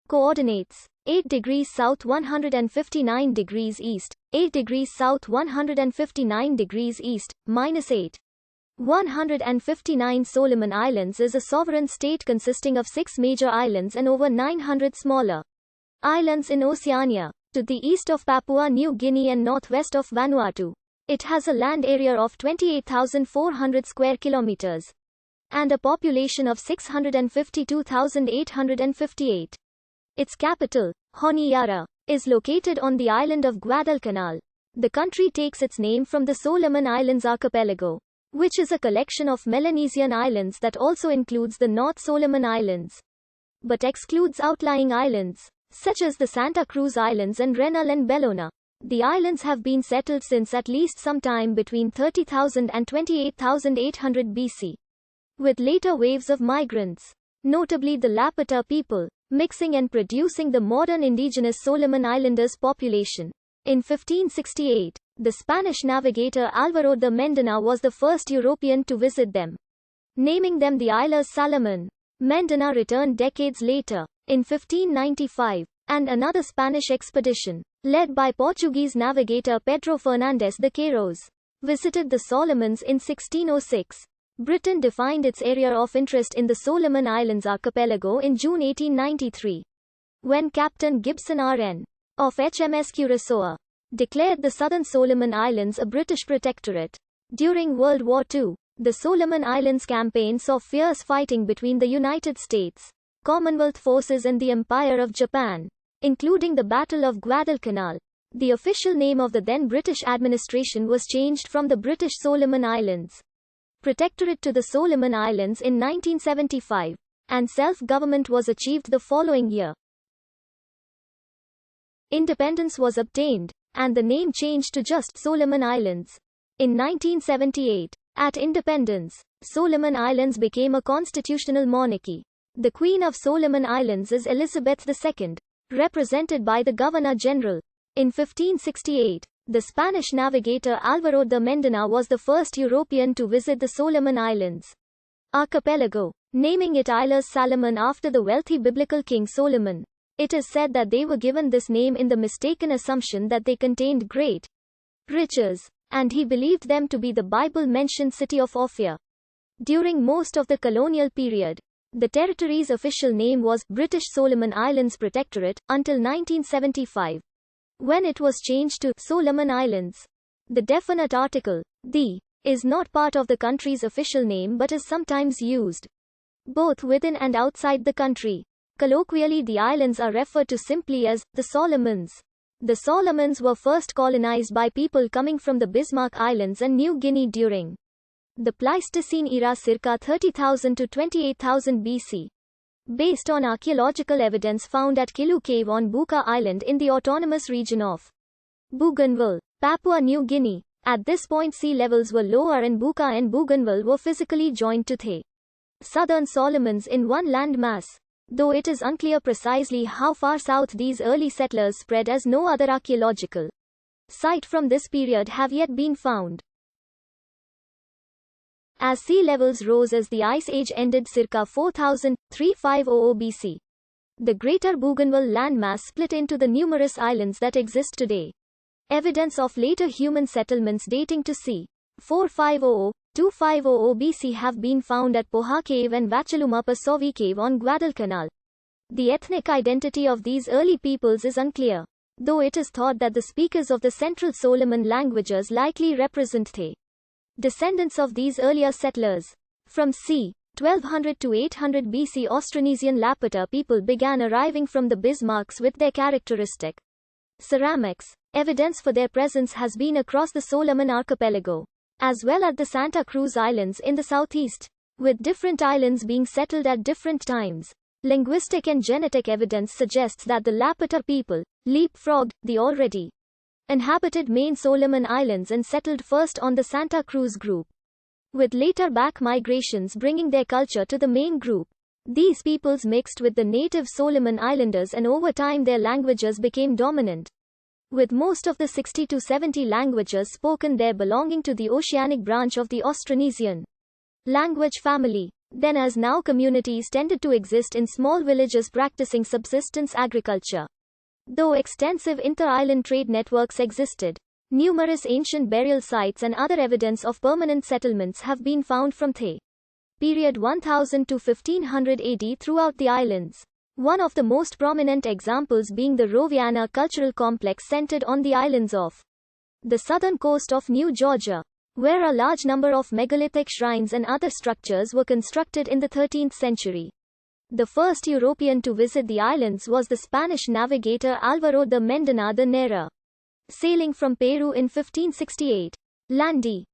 Coordinates: 8 degrees south 159 degrees east, 8 degrees south 159 degrees east, -8. 159 Solomon Islands is a sovereign state consisting of 6 major islands and over 900 smaller islands in Oceania, to the east of Papua New Guinea and northwest of Vanuatu. It has a land area of 28,400 square kilometers and a population of 652,858. Its capital, Honiara, is located on the island of Guadalcanal. The country takes its name from the Solomon Islands archipelago, which is a collection of Melanesian islands that also includes the North Solomon Islands, but excludes outlying islands, such as the Santa Cruz Islands and Renal and Bellona. The islands have been settled since at least some time between 30,000 and 28,800 BC, with later waves of migrants, notably the Lapita people, mixing and producing the modern indigenous Solomon Islanders population. In 1568, the Spanish navigator Álvaro de Mendana was the first European to visit them, naming them the Islas Salomon. Mendana returned decades later, in 1595, and another Spanish expedition, led by Portuguese navigator Pedro Fernandes de Queiroz, visited the Solomons in 1606. Britain defined its area of interest in the Solomon Islands archipelago in June 1893, when Captain Gibson R.N. of HMS Curaçao declared the southern Solomon Islands a British protectorate. During World War II, the Solomon Islands campaign saw fierce fighting between the United States, Commonwealth forces and the Empire of Japan, including the Battle of Guadalcanal. The official name of the then British administration was changed from the British Solomon Islands Protectorate to the Solomon Islands in 1975, and self-government was achieved the following year. Independence was obtained, and the name changed to just Solomon Islands. In 1978, at independence, Solomon Islands became a constitutional monarchy. The Queen of Solomon Islands is Elizabeth II, represented by the Governor-General. In 1568, the Spanish navigator Álvaro de Mendana was the first European to visit the Solomon Islands archipelago, naming it Islas Salomon after the wealthy biblical king Solomon. It is said that they were given this name in the mistaken assumption that they contained great riches, and he believed them to be the Bible-mentioned city of Ophir. During most of the colonial period, the territory's official name was British Solomon Islands Protectorate, until 1975, when it was changed to Solomon Islands. The definite article, the, is not part of the country's official name but is sometimes used both within and outside the country. Colloquially, the islands are referred to simply as the Solomons. The Solomons were first colonized by people coming from the Bismarck Islands and New Guinea during the Pleistocene era circa 30,000 to 28,000 BC. Based on archaeological evidence found at Kilu Cave on Buka Island in the autonomous region of Bougainville, Papua New Guinea. At this point sea levels were lower and Buka and Bougainville were physically joined to the southern Solomons in one landmass, though it is unclear precisely how far south these early settlers spread, as no other archaeological site from this period have yet been found. As sea levels rose as the Ice Age ended circa 4,3500 BC, the greater Bougainville landmass split into the numerous islands that exist today. Evidence of later human settlements dating to c. 4500-2500 BC have been found at Poha Cave and Vachaluma-Pasovi Cave on Guadalcanal. The ethnic identity of these early peoples is unclear, though it is thought that the speakers of the Central Solomon languages likely represent the descendants of these earlier settlers. From c. 1200 to 800 BC, Austronesian Lapita people began arriving from the Bismarcks with their characteristic ceramics. Evidence for their presence has been across the Solomon archipelago, as well as the Santa Cruz Islands in the southeast, with different islands being settled at different times. Linguistic and genetic evidence suggests that the Lapita people leapfrogged the already inhabited main Solomon Islands and settled first on the Santa Cruz group, with later back migrations bringing their culture to the main group. These peoples mixed with the native Solomon Islanders and over time their languages became dominant, with most of the 60 to 70 languages spoken there belonging to the Oceanic branch of the Austronesian language family. Then as now communities tended to exist in small villages practicing subsistence agriculture. Though extensive inter-island trade networks existed, numerous ancient burial sites and other evidence of permanent settlements have been found from the period 1000 to 1500 AD throughout the islands. One of the most prominent examples being the Roviana cultural complex centered on the islands of the southern coast of New Georgia, where a large number of megalithic shrines and other structures were constructed in the 13th century. The first European to visit the islands was the Spanish navigator Álvaro de Mendonça de Nera. Sailing from Peru in 1568, Landi